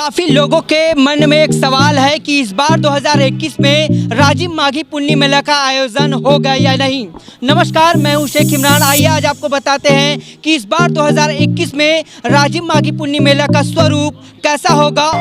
काफ़ी लोगों के मन में एक सवाल है कि इस बार 2021 में राजिम माघी पुन्नी मेला का आयोजन होगा या नहीं। नमस्कार, मैं हूं शेख इमरान। आइए आज आपको बताते हैं कि इस बार 2021 में राजिम माघी पुन्नी मेला का स्वरूप कैसा होगा।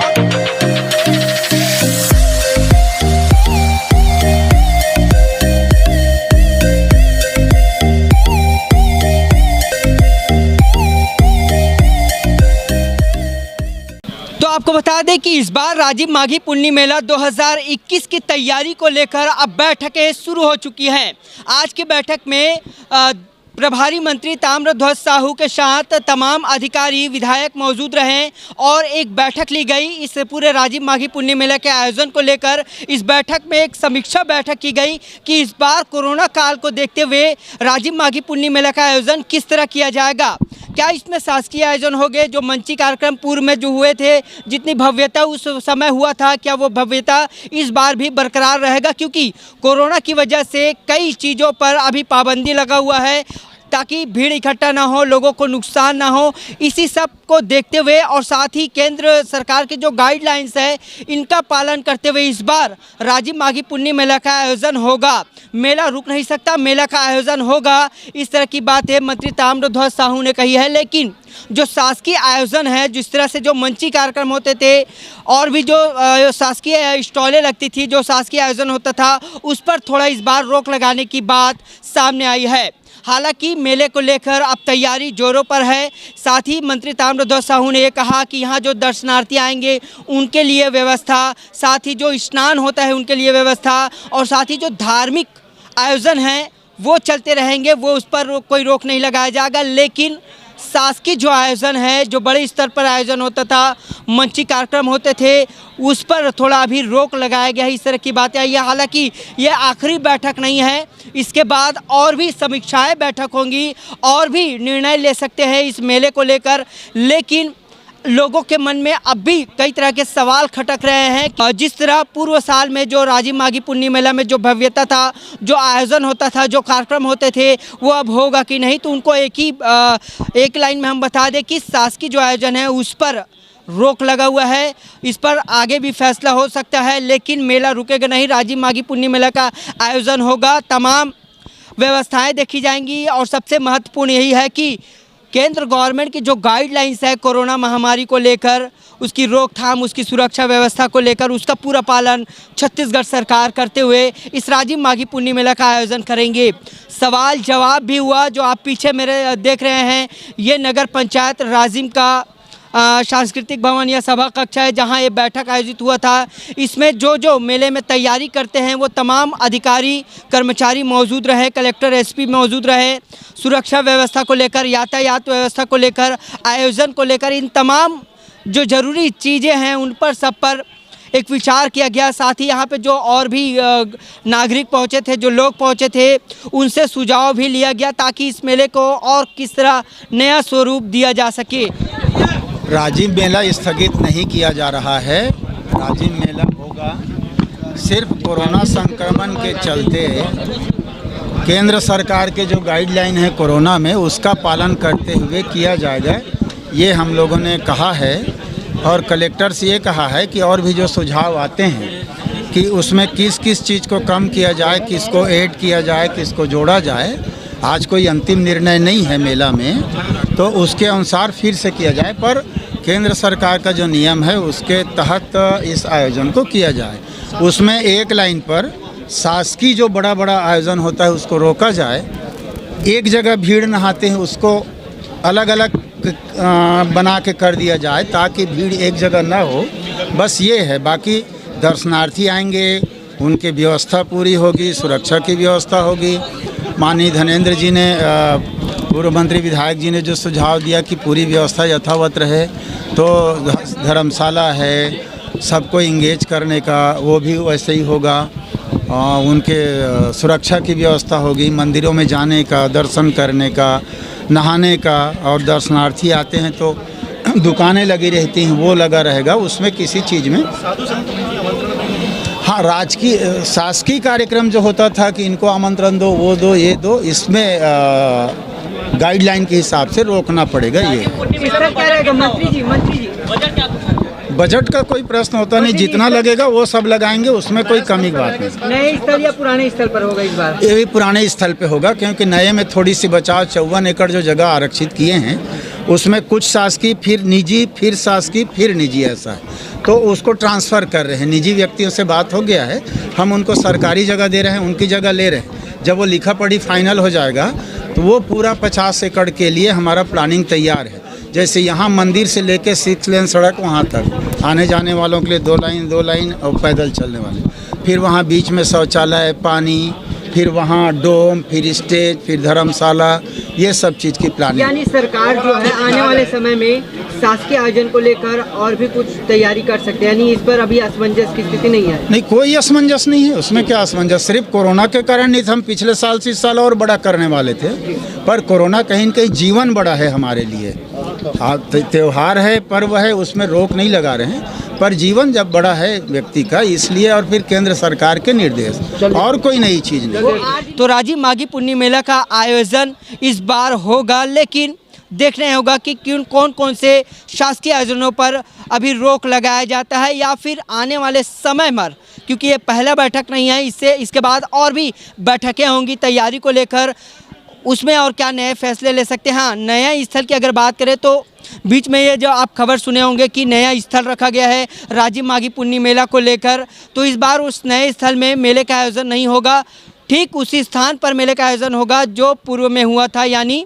तो आपको बता दें कि इस बार राजिम माघी पुन्नी मेला 2021 की तैयारी को लेकर अब बैठकें शुरू हो चुकी हैं। आज की बैठक में प्रभारी मंत्री ताम्रध्वज साहू के साथ तमाम अधिकारी विधायक मौजूद रहे और एक बैठक ली गई। इस पूरे राजिम माघी पुन्नी मेला के आयोजन को लेकर इस बैठक में एक समीक्षा बैठक की गई कि इस बार कोरोना काल को देखते हुए राजिम माघी पुन्नी मेला का आयोजन किस तरह किया जाएगा। क्या इसमें शासकीय आयोजन हो गए, जो मंची कार्यक्रम पूर्व में जो हुए थे, जितनी भव्यता उस समय हुआ था, क्या वो भव्यता इस बार भी बरकरार रहेगा? क्योंकि कोरोना की वजह से कई चीज़ों पर अभी पाबंदी लगा हुआ है ताकि भीड़ इकट्ठा ना हो, लोगों को नुकसान ना हो। इसी सब को देखते हुए और साथ ही केंद्र सरकार के जो गाइडलाइंस है इनका पालन करते हुए इस बार राजिम माघी पुन्नी मेला का आयोजन होगा। मेला रुक नहीं सकता, मेला का आयोजन होगा, इस तरह की बात है मंत्री ताम्रध्वज साहू ने कही है। लेकिन जो शासकीय आयोजन है, जिस तरह से जो मंची कार्यक्रम होते थे और भी जो शासकीय स्टॉलें लगती थी, जो शासकीय आयोजन होता था, उस पर थोड़ा इस बार रोक लगाने की बात सामने आई है। हालांकि मेले को लेकर अब तैयारी जोरों पर है। साथ ही मंत्री ताम्रध्वज साहू ने ये कहा कि यहाँ जो दर्शनार्थी आएंगे उनके लिए व्यवस्था, साथ ही जो स्नान होता है उनके लिए व्यवस्था और साथ ही जो धार्मिक आयोजन हैं वो चलते रहेंगे, वो उस पर कोई रोक नहीं लगाया जाएगा। लेकिन शासकीय जो आयोजन है, जो बड़े स्तर पर आयोजन होता था, मंची कार्यक्रम होते थे, उस पर थोड़ा अभी रोक लगाया गया है। इस तरह की बातें आई है। हालांकि ये आखिरी बैठक नहीं है, इसके बाद और भी समीक्षाएं बैठक होंगी और भी निर्णय ले सकते हैं इस मेले को लेकर। लेकिन लोगों के मन में अब भी कई तरह के सवाल खटक रहे हैं। जिस तरह पूर्व साल में जो राजिम माघी पुन्नी मेला में जो भव्यता था, जो आयोजन होता था, जो कार्यक्रम होते थे, वो अब होगा कि नहीं। तो उनको एक लाइन में हम बता दें कि शासकीय जो आयोजन है उस पर रोक लगा हुआ है। इस पर आगे भी फैसला हो सकता है, लेकिन मेला रुकेगा नहीं। राजिम माघी पुन्नी मेला का आयोजन होगा, तमाम व्यवस्थाएं देखी जाएंगी और सबसे महत्वपूर्ण यही है कि केंद्र गवर्नमेंट की जो गाइडलाइंस है कोरोना महामारी को लेकर, उसकी रोकथाम, उसकी सुरक्षा व्यवस्था को लेकर, उसका पूरा पालन छत्तीसगढ़ सरकार करते हुए इस राजिम माघी पुन्नी मेला का आयोजन करेंगे। सवाल जवाब भी हुआ। जो आप पीछे मेरे देख रहे हैं, ये नगर पंचायत राजिम का सांस्कृतिक भवन या सभा कक्ष है, जहां ये बैठक आयोजित हुआ था। इसमें जो मेले में तैयारी करते हैं वो तमाम अधिकारी कर्मचारी मौजूद रहे, कलेक्टर एसपी मौजूद रहे। सुरक्षा व्यवस्था को लेकर, यातायात व्यवस्था को लेकर, आयोजन को लेकर, इन तमाम जो ज़रूरी चीज़ें हैं उन पर सब पर एक विचार किया गया। साथ ही यहाँ पे जो और भी नागरिक पहुँचे थे, जो लोग पहुँचे थे, उनसे सुझाव भी लिया गया ताकि इस मेले को और किस तरह नया स्वरूप दिया जा सके। राजिम मेला स्थगित नहीं किया जा रहा है। राजिम मेला होगा, सिर्फ कोरोना संक्रमण के चलते केंद्र सरकार के जो गाइडलाइन है कोरोना में, उसका पालन करते हुए किया जाएगा, ये हम लोगों ने कहा है। और कलेक्टर से ये कहा है कि और भी जो सुझाव आते हैं कि उसमें किस किस चीज़ को कम किया जाए, किसको ऐड किया जाए, किसको जोड़ा जाए। आज कोई अंतिम निर्णय नहीं है मेला में, तो उसके अनुसार फिर से किया जाए। पर केंद्र सरकार का जो नियम है उसके तहत इस आयोजन को किया जाए। उसमें एक लाइन पर शासकीय जो बड़ा बड़ा आयोजन होता है उसको रोका जाए। एक जगह भीड़ नहाते हैं उसको अलग अलग बना के कर दिया जाए ताकि भीड़ एक जगह ना हो। बस ये है। बाकी दर्शनार्थी आएंगे, उनकी व्यवस्था पूरी होगी, सुरक्षा की व्यवस्था होगी। माननीय धनेंद्र जी ने, पूर्व मंत्री विधायक जी ने जो सुझाव दिया कि पूरी व्यवस्था यथावत रहे, तो धर्मशाला है, सबको इंगेज करने का, वो भी वैसे ही होगा। उनके सुरक्षा की व्यवस्था होगी, मंदिरों में जाने का, दर्शन करने का, नहाने का। और दर्शनार्थी आते हैं तो दुकानें लगी रहती हैं, वो लगा रहेगा। उसमें किसी चीज़ में हाँ, राजकीय शासकीय कार्यक्रम जो होता था कि इनको आमंत्रण दो, वो दो, ये दो, इसमें गाइडलाइन के हिसाब से रोकना पड़ेगा। ये बजट का कोई प्रश्न होता नहीं, जितना लगेगा वो सब लगाएंगे, उसमें कोई कमी की बात नहीं। नए स्थल या पुराने स्थल पर होगा इस बार? ये भी पुराने स्थल पे होगा, क्योंकि नए में थोड़ी सी बचाव, 54 एकड़ जो जगह आरक्षित किए हैं उसमें कुछ शासकीय, फिर निजी, फिर शासकीय, फिर निजी, ऐसा है। तो उसको ट्रांसफ़र कर रहे हैं, निजी व्यक्तियों से बात हो गया है, हम उनको सरकारी जगह दे रहे हैं, उनकी जगह ले रहे हैं। जब वो लिखा पढ़ी फाइनल हो जाएगा तो वो पूरा 50 एकड़ के लिए हमारा प्लानिंग तैयार है। जैसे यहाँ मंदिर से लेके 6 लेन सड़क वहाँ तक, आने जाने वालों के लिए 2 लाइन और पैदल चलने वाले, फिर वहाँ बीच में शौचालय, पानी, फिर वहाँ डोम, फिर स्टेज, फिर धर्मशाला, ये सब चीज़ की प्लानिंग। यानी सरकार जो है आने वाले समय में शासकीय आयोजन को लेकर और भी कुछ तैयारी कर सकते हैं, यानी इस पर अभी असमंजस की स्थिति नहीं है? नहीं, कोई असमंजस नहीं है, उसमें क्या असमंजस, सिर्फ कोरोना के कारण नहीं था। हम पिछले साल से इस साल और बड़ा करने वाले थे, पर कोरोना कहीं न कहीं जीवन बड़ा है हमारे लिए। त्यौहार है, पर्व है, उसमें रोक नहीं लगा रहे हैं, पर जीवन जब बड़ा है व्यक्ति का, इसलिए, और फिर केंद्र सरकार के निर्देश, और कोई नई चीज़ नहीं। तो राजीव माघी पुण्य मेला का आयोजन इस बार होगा, लेकिन देखना होगा कि कौन कौन से शासकीय आयोजनों पर अभी रोक लगाया जाता है, या फिर आने वाले समय में, क्योंकि ये पहला बैठक नहीं है, इसके बाद और भी बैठकें होंगी तैयारी को लेकर, उसमें और क्या नए फैसले ले सकते हैं। हाँ, नया स्थल की अगर बात करें तो बीच में ये जो आप खबर सुने होंगे कि नया स्थल रखा गया है राजीव माघी पुण्य मेला को लेकर, तो इस बार उस नए स्थल में मेले का आयोजन नहीं होगा, ठीक उसी स्थान पर मेले का आयोजन होगा जो पूर्व में हुआ था, यानी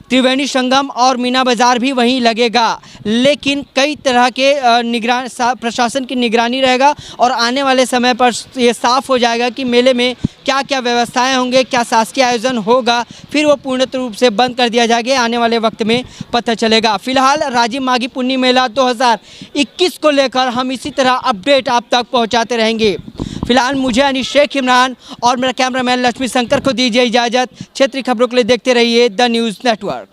त्रिवेणी संगम और मीना बाज़ार भी वहीं लगेगा। लेकिन कई तरह के प्रशासन की निगरानी रहेगा और आने वाले समय पर ये साफ हो जाएगा कि मेले में क्या क्या व्यवस्थाएं होंगे, क्या शासकीय आयोजन होगा, फिर वो पूर्ण रूप से बंद कर दिया जाएगा, आने वाले वक्त में पता चलेगा। फिलहाल राजीव माघी पुण्य मेला 2021 को लेकर हम इसी तरह अपडेट आप तक पहुँचाते रहेंगे। फिलहाल मुझे यानी शेख इमरान और मेरा कैमरामैन लक्ष्मी शंकर को दीजिए इजाज़त। क्षेत्रीय खबरों के लिए देखते रहिए द न्यूज़ नेटवर्क।